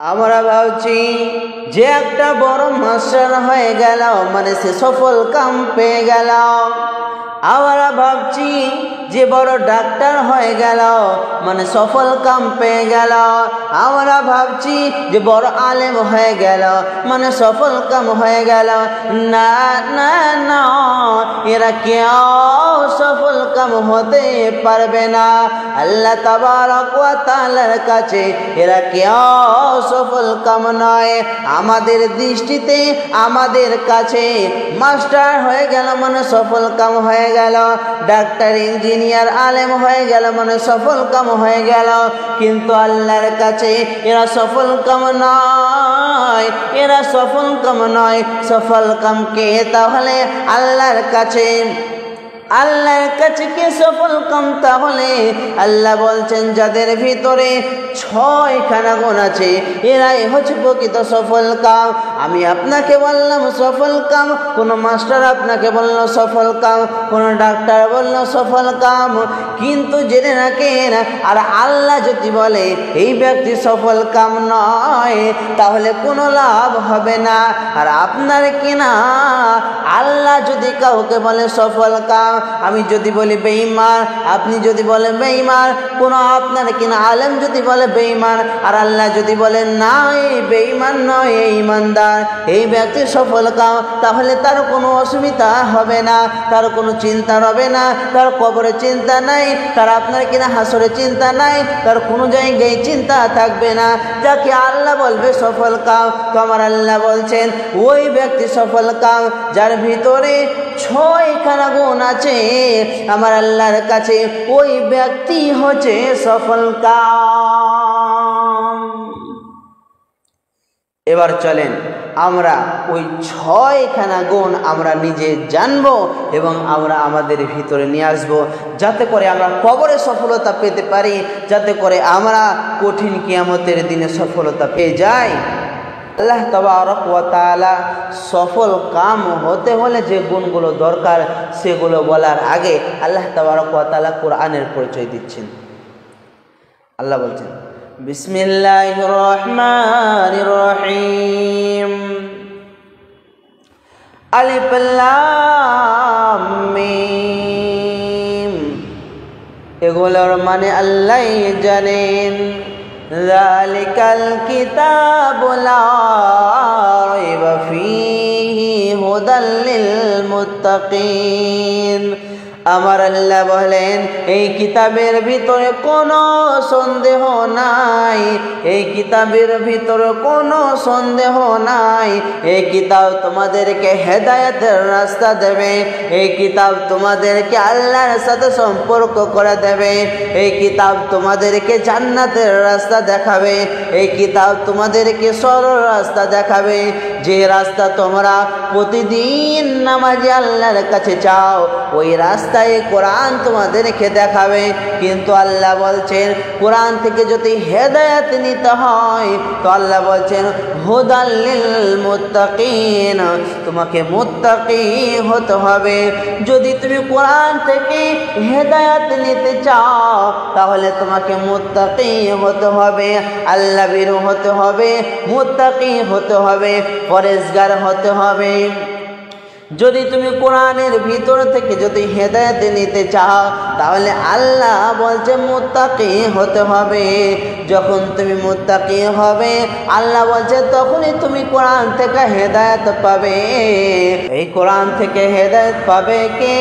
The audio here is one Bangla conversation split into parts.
আমরা ভাবছি যে একটা বড় মাস্টার হয়ে গেল, মানে সে সফল কাম পেয়ে গেল। আমরা ভাবছি যে বড় ডাক্তার হয়ে গেল, মানে সফল কাম পেয়ে গেল। আমরা ভাবছি যে বড় আলেম হয়ে গেল, মানে সফল কাম হয়ে গেল। না না না, এরা কেউ সফল কাম হতে পারবে না। আল্লাহ তাবারক ওয়া তাআলার কাছে এরা কেউ সফল কাম নয়। আমাদের দৃষ্টিতে, আমাদের কাছে মাস্টার হয়ে গেল মানে সফল কাম হয়ে গেল, ডাক্তার ইঞ্জিনিয়ার আলেম হয়ে গেল মানে সফল কাম হয়ে গেল। কিন্তু আল্লাহর কাছে এরা সফল কাম নয়, এরা সফল কাম নয়। সফল কাম কে তাহলে? আল্লাহর কাছে। আল্লাহর কাছে কে সফল কাম তাহলে? আল্লাহ বলছেন যাদের ভিতরে 6খানা গুণ আছে এরাই হচ্ছে প্রকৃত সফল কাম। আমি আপনাকে বললাম সফল কাম, কোনো মাস্টার আপনাকে বলল সফল কাম, কোনো ডাক্তার বলল সফল কাম, কিন্তু জেনে রাখেন আর আল্লাহ যদি বলে এই ব্যক্তি সফল কাম নয় তাহলে কোনো লাভ হবে না। আর আপনার কিনা আল্লাহ যদি কাউকে বলে সফল কাম, আমি যদি বলি বেঈমান, আপনি যদি বলেন বেঈমান, কোনো আপনার কিনা আলেম যদি বলে বেঈমান, আর আল্লাহ যদি বলে না এই বেঈমান নয় এই ইমানদার, এই ব্যক্তি সফল কাম, তাহলে তার কোনো অসুবিধা হবে না, তার কোনো চিন্তা হবে না, তার কবরে চিন্তা নাই, তার আপনার কিনা হাসরে চিন্তা নাই, তার কোনো জায়গায় চিন্তা থাকবে না। যাকে আল্লাহ বলবে সফল কাম, তো আমার আল্লাহ বলছেন ওই ব্যক্তি সফল কাম যার ভিতরে 6খানা গুণ আছে। আমার আল্লাহর কাছে ওই ব্যক্তি হচ্ছে সফল কাম। এবার চলেন আমরা ওই 6খানা গুণ আমরা নিজে জানবো এবং আমরা আমাদের ভিতরে নিয়ে আসবো, যাতে করে আমরা কবরে সফলতা পেতে পারি, যাতে করে আমরা কঠিন কিয়ামতের দিনে সফলতা পেয়ে যাই। আল্লাহ তাবারক ওয়া তাআলা সফল কাম হতে হলে যে গুণগুলো দরকার সেগুলো বলার আগে আল্লাহ তাবারক ওয়া তাআলা কোরআনের পরিচয় দিচ্ছেন। আল্লাহ বলছেন বিসমিল্লাহির রহমানির রহিম, আলিফ লাম মিম। এগুলোর মানে আল্লাহই জানেন। যালিকাল কিতাবু লা রাইবা ফীহি হুদাল লিল মুত্তাকিন। আমার আল্লাহ বলেন এই কিতাবের ভিতরে কোনো সন্দেহ নাই, এই কিতাবের ভিতরে কোনো সন্দেহ নাই। এই কিতাব তোমাদেরকে হেদায়েতের রাস্তা দেবে, এই কিতাব তোমাদেরকে আল্লাহর সাথে সম্পর্ক করে দেবে, এই কিতাব তোমাদেরকে জান্নাতের রাস্তা দেখাবে, এই কিতাব তোমাদেরকে সরল রাস্তা দেখাবে, যে রাস্তা তোমরা প্রতিদিন নামাজে আল্লাহর কাছে চাও ওই রাস্তায় কোরআন তোমাদেরকে দেখাবে। কিন্তু আল্লাহ বলছেন কোরআন থেকে যদি হেদায়েত নিতে হয় তো আল্লাহ বলছেন হুদাল লিল মুত্তাকিন, তোমাকে মুত্তাকি হতে হবে। যদি তুমি কোরআন থেকে হেদায়েত নিতে চাও তাহলে তোমাকে মুত্তাকি হতে হবে, আল্লাহ ভীরু হতে হবে, মুত্তাকি হতে হবে, পরেজগার হতে হবে। যদি তুমি কোরআনের ভিতর থেকে যদি হেদায়েত নিতে চাও তাহলে আল্লাহ বলছে মুত্তাকি হতে হবে। যখন তুমি মুত্তাকি হবে আল্লাহ বলছে তখনই তুমি কোরআন থেকে হেদায়েত পাবে। এই কোরআন থেকে হেদায়েত পাবে কে?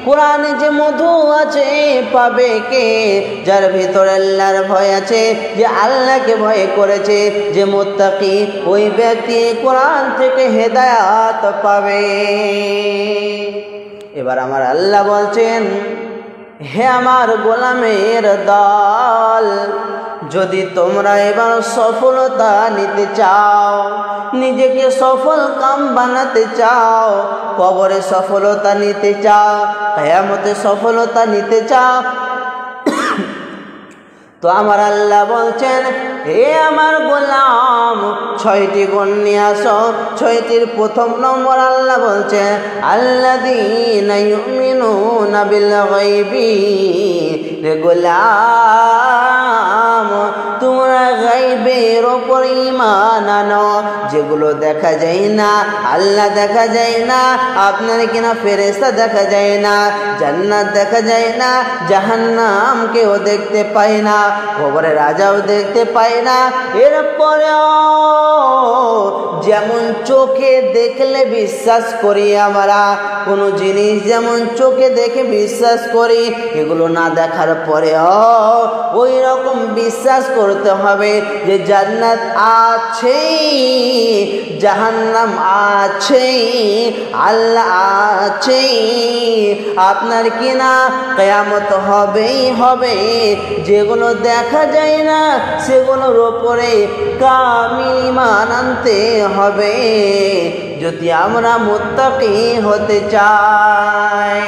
কোরআনে যে মধু আছে পাবে কে? যার ভিতরে আল্লাহর ভয় আছে, যে আল্লাহকে ভয় করেছে, যে মুত্তাকি, ওই ব্যক্তি কোরআন থেকে হেদায়েত পাবে। এবার আমার আল্লাহ বলছেন হে আমার গোলামের দল, যদি তোমরা এবার সফলতা নিতে চাও, নিজেকে সফল কাম বানাতে চাও, কবরে সফলতা নিতে চাও, কিয়ামতে সফলতা নিতে চাও, তো আমার আল্লাহ বলছেন হে আমার গোলাম 6টি গুণ নিয়ে আসো। 6টির প্রথম নম্বর আল্লাহ বলছেন আল্লাযীনা ইউমিনুনা বিল গায়বি। রে গোলাম গোলাম, তোমরা গায়বের উপর ঈমান আনো। যেগুলো দেখা যায় না, আল্লাহ দেখা যায় না, আপনার কিনা ফেরেশতা দেখা যায় না, জান্নাত দেখা যায় না, জাহান্নাম কেউ দেখতে পায় না, কবরের আযাব দেখতে পায় না। এরপরেও যেমন চোখে দেখলে বিশ্বাস করি আমরা, কোনো জিনিস যেমন চোখে দেখে বিশ্বাস করি, এগুলো না দেখার পরেও ওই রকম বিশ্বাস করতে হবে যে জান্নাত আছে, জাহান্নাম আছে, আল্লাহ আছে, আপনার কিনা কিয়ামত হবেই হবে। যেগুলো দেখা যায় না সেগুলোর উপরে কামিল ঈমান আনতে হবে যদি আমরা মুত্তাকি হতে চাই।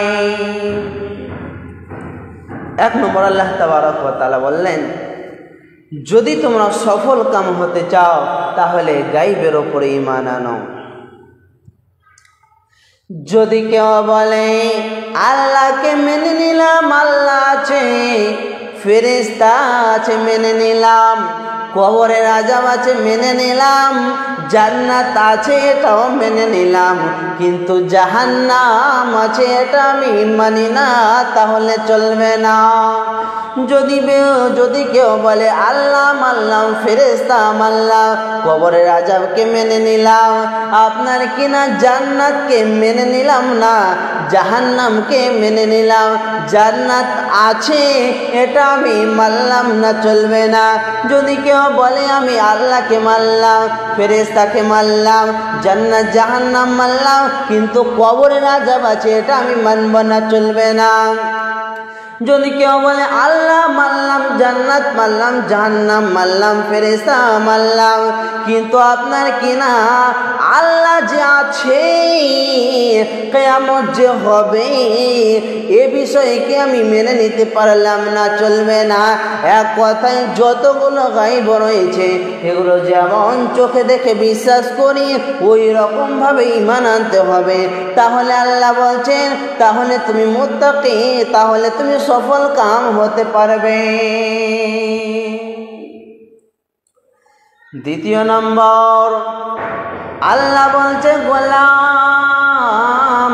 1 নম্বর আল্লাহ তাবারক ওয়া তাআলা বললেন, যদি তোমরা সফল কাম হতে চাও তাহলে গায়বের উপরে ঈমান আনো। যদি কেউ বলে আল্লাহকে মেনে নিলাম, আল্লাহ আছে, ফেরেশতা আছে মেনে নিলাম, কবরের আযাব আছে মেনে নিলাম, জান্নাত আছে এটাও মেনে নিলাম, কিন্তু জাহান্নাম আছে এটা আমি মানি না, তাহলে চলবে না। যদি কেউ বলে আল্লাহ মানলাম, ফেরেশতা মানলাম, কবরের আযাবকে মেনে নিলাম, আপনার কিনা জান্নাতকে মেনে নিলাম না, জাহান্নামকে মেনে নিলাম, জান্নাত আছে এটা আমি মানলাম না, চলবে না। যদি কেউ বলে আমি আল্লাহকে মানলাম, ফেরেশতাকে মানলাম, জান্নাত জাহান্নাম মানলাম, কিন্তু কবরের আযাব আছে এটা আমি মানব না, চলবে না। যদি কেউ বলে আল্লাহ মানলাম, জান্নাত মানলাম, জাহান্নাম মানলাম, ফেরেশতা মানলাম, কিন্তু আপনার কিনা আল্লাহ যে আছে, কিয়ামত যে হবে, এ বিষয়কে আমি মেনে নিতে পারলাম না, চলবে না। এক কথায় যতগুলো গায়ব রয়েছে এগুলো যেমন চোখে দেখে বিশ্বাস করি ওই রকমভাবে ঈমান আনতে হবে। তাহলে আল্লাহ বলছেন তাহলে তুমি মুত্তাকি, তাহলে তুমি সফল কাম হতে পারবে। 2 নম্বর আল্লাহ বলছে গোলাম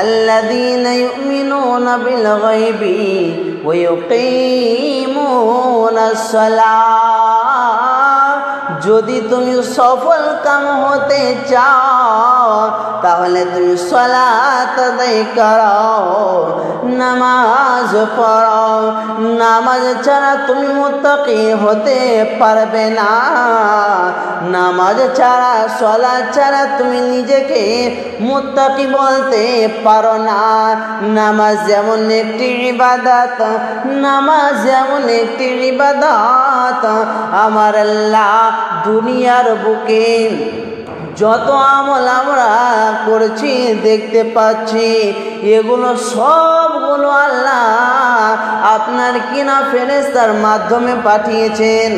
আল্লাযীনা ইউমিনুনা বিল গায়বি ওয়া ইউকিমুনাস সালাহ। যদি তুমি সফল কাম হতে চাও তাহলে তুমি সালাত আদায় করো, নামাজ পড়ো। নামাজ ছাড়া তুমি মুত্তাকি হতে পারবে না, নামাজ ছাড়া, সালাত ছাড়া তুমি নিজেকে মুত্তাকি বলতে পারো না। নামাজ যেমন একটি ইবাদত, নামাজ যেমন একটি ইবাদত, আমার আল্লাহ দুনিয়ার বুকে যত আমল আমরা করছি দেখতে পাচ্ছি, এগুলো সবগুলো আল্লাহ আপনার কিনা ফেরেশতার মাধ্যমে পাঠিয়েছেন।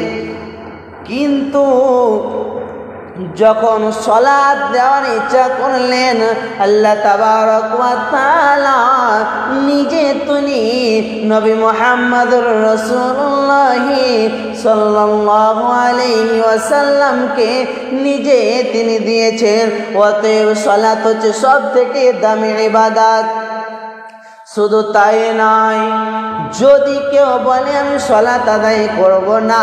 কিন্তু যখন সালাত দেওয়ার ইচ্ছা করলেন আল্লাহ তাবারক ওয়া তাআলা নিজে তিনি নবী মুহাম্মদুর রাসূলুল্লাহ সাল্লাল্লাহু আলাইহি ওয়াসাল্লামকে নিজে তিনি দিয়েছেন। অতএব সালাত হচ্ছে সবথেকে দামি ইবাদত। শুধু তাই নয়, যদি কেউ বলে আমি সালাত আদায় করব না,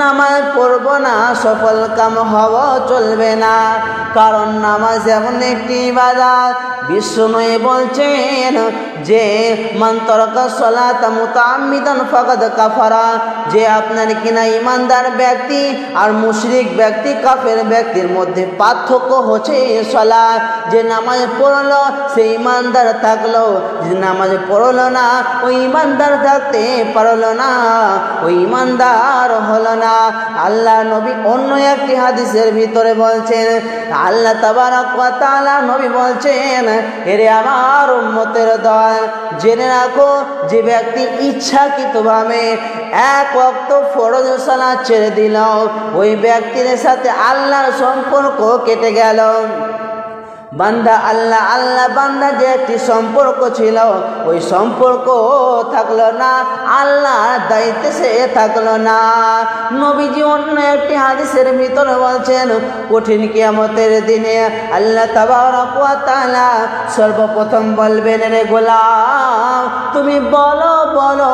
নামাজ পড়ব না, সফল কাম হওয়া চলবে না। কারণ নামাজ এমন একটি ইবাদত, বিশ্বনবী বলছেন যে মান তারাকা সালাতা মুতাআম্মিদান ফাকাদ কাফারা, যে আপনার কিনা ইমানদার ব্যক্তি আর মুশরিক ব্যক্তি, কাফের ব্যক্তির মধ্যে পার্থক্য হচ্ছে সালাত। যে নামাজ পড়লো সে ইমানদার থাকলো, যে নামাজ পড়লো না ওই ইমানদার থাকতে পারলো না, ওই ইমানদার হলো না। আল্লাহ নবী অন্য একটি হাদিসের ভিতরে বলছেন, আল্লাহ তাবারক ওয়া তাআলা নবী বলছেন, এরে আমার উম্মতের দল, জেনে রাখো যে ব্যক্তি ইচ্ছাকৃতভাবে এক ওয়াক্ত ফরজ সালাত ছেড়ে দিল, ওই ব্যক্তির সাথে আল্লাহর সম্পর্ক কেটে গেল। বান্দা আল্লাহ আল্লাহ বান্দা যে একটি সম্পর্ক ছিল, ওই সম্পর্ক থাকলো না, আল্লাহর দায়িত্বে সে থাকলো না। নবীজি অন্য একটি হাদিসের ভিতরে বলছেন, কঠিন কিয়ামতের দিনে আল্লাহ তাবারক ওয়া তাআলা সর্বপ্রথম বলবেন, রে গোলাম তুমি বলো বলো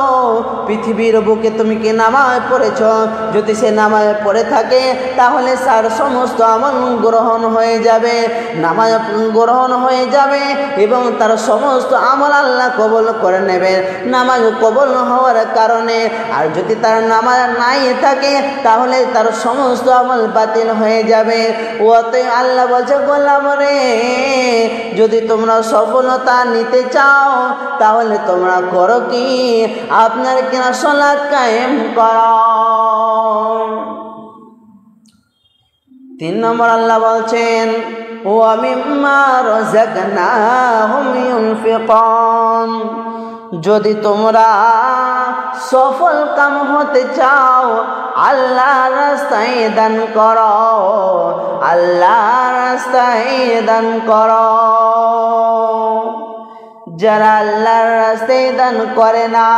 পৃথিবীর বুকে তুমি কি নামাজ পড়েছ? যদি সে নামাজ পড়ে থাকে তাহলে তার সমস্ত আমল গ্রহণ হয়ে যাবে, নামাজ গ্রহণ হয়ে যাবে এবং তার সমস্ত আমল আল্লাহ কবুল করে নেবেন নামাজ কবুল হওয়ার কারণে। আর যদি তার নামাজ নাই থাকে তাহলে তার সমস্ত আমল বাতিল হয়ে যাবে। ওতে আল্লাহ বলছে, গোলাম রে যদি তোমরা সফলতা নিতে চাও তাহলে তোমরা করো কি, আপনার কিনা সালাত কায়েম করো। 3 নম্বর আল্লাহ বলছেন, ওয়া মিম্মা রাযাকনাহুম ইউনফিকুন, যদি তোমরা সফল কাম হতে চাও আল্লাহর রাস্তায় দান করো, আল্লাহর রাস্তায় দান করো। যারা আল্লাহর রাস্তায় দান করে না,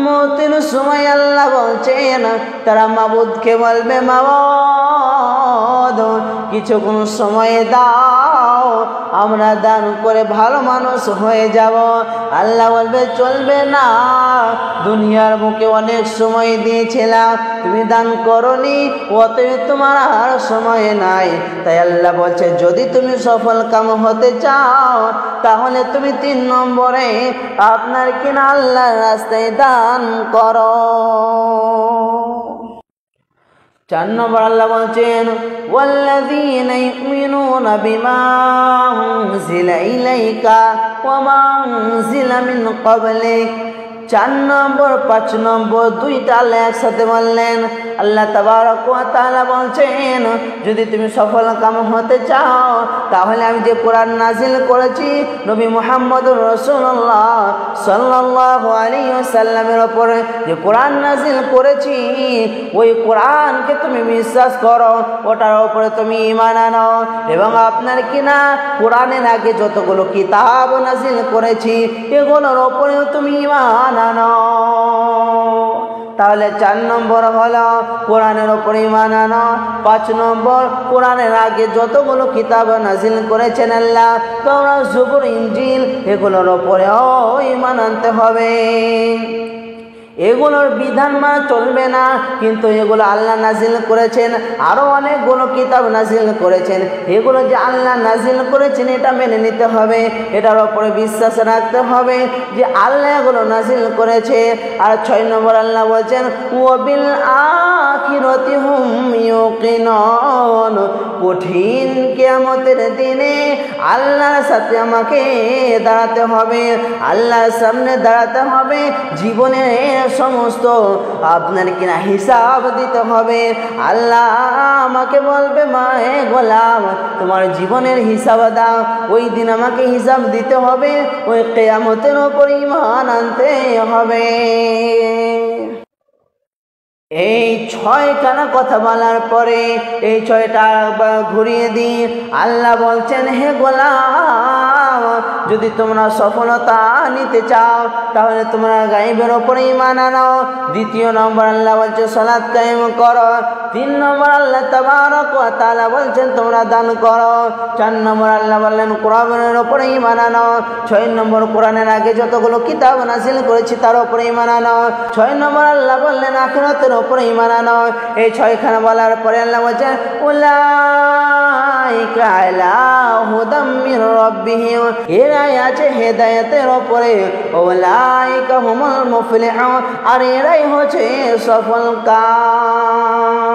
মওতের সময় আল্লাহ বলছেন তারা মাবুদকে বলবে, মাবুদ কিছুক্ষণ সময় দাও, আমরা দান করে ভালো মানুষ হয়ে যাব। আল্লাহ বলবে, চলবে না, দুনিয়ার মুখে অনেক সময় দিয়েছিলাম, তুমি দান করনি, অতএব তোমার আর সময় নাই। তাই আল্লাহ বলছে, যদি তুমি সফল কাম হতে চাও তাহলে তুমি 3 নম্বরে আপনার কিনা আল্লাহর রাস্তায় দান করো। 4 নম্বর আল্লাহ বলছেন, ওয়াল্লাযীনা ইউমিনুনা বিমা উনজিলা ইলাইকা ওয়া মা উনজিলা মিন ক্বাবলিক। 4 নম্বর 5 নম্বর 2টা আল্লাহ একসাথে বললেন। আল্লাহ তাবারক ওয়া তাআলা বলছেন, যদি তুমি সফল কাম হতে চাও তাহলে আমি যে কোরআন নাজিল করেছি নবী মুহাম্মদুর রাসূলুল্লাহ সাল্লাল্লাহু আলাইহি ওয়াসাল্লামের উপরে যে কোরআন নাজিল করেছি, ওই কোরআনকে তুমি বিশ্বাস করো, ওটার উপরে তুমি ঈমান আনো এবং আপনার কিনা কোরআনের আগে যতগুলো কিতাব নাজিল করেছি এগুলোর উপরেও তুমি ঈমান আনো। তাহলে 4 নম্বর হলো কোরআনের উপর ঈমান আনো, 5 নম্বর কোরআনের আগে যতগুলো কিতাব নাজিল করেছেন আল্লাহ, তাওরাত জবুর ইনজিল এগুলোর উপরেও ঈমান আনতে হবে। এগুলোর বিধান মানা চলবে না, কিন্তু এগুলো আল্লাহ নাজিল করেছেন, আরও অনেকগুলো কিতাব নাজিল করেছেন, এগুলো যে আল্লাহ নাজিল করেছেন এটা মেনে নিতে হবে, এটার উপরে বিশ্বাস রাখতে হবে যে আল্লাহ এগুলো নাজিল করেছে। আর 6 নম্বর আল্লাহ বলছেন, ওয়া বিল আখিরাতি হুম ইউকিনুন, কঠিন কিয়ামতের দিনে আল্লাহর সাথে আমাকে দাঁড়াতে হবে, আল্লাহর সামনে দাঁড়াতে হবে, জীবনের সমস্ত আপনার কিনা হিসাব দিতে হবে। আল্লাহ আমাকে বলবে, মা হে গোলাম তোমার জীবনের হিসাব দাও, ওই দিন আমাকে হিসাব দিতে হবে, ওই কিয়ামতের উপর ঈমান আনতে হবে। এই 6খানা কথা বলার পরে এই 6টা ঘুরিয়ে দিই। আল্লাহ বলছেন, হে গোলাম যদি তোমরা সফলতা নিতে চাও তাহলে তোমরা গায়েবের উপরে ঈমান আনো। 2 নম্বর আল্লাহ বলছে সালাত কায়েম করো। 3 নম্বর আল্লাহ তাবারক ওয়া তাআলা বলছেন তোমরা দান করো। 4 নম্বর আল্লাহ বললেন কোরআনের উপরে ঈমান আনো। 6 নম্বর কোরআনের আগে যতগুলো কিতাব নাজিল করেছি তার উপরে ঈমান আনো। 6 নম্বর আল্লাহ বললেন আখিরাতের উপরে ঈমান আনো। এই 6খানা বলার পরে আল্লাহ বলছেন উলাইকা আলা হুদাম মির রাব্বিহিম, এরাই আছে হেদায়েতের উপরে। উলাইকা হুমুল মুফলিহুন, আর এরাই হচ্ছে সফল কাম।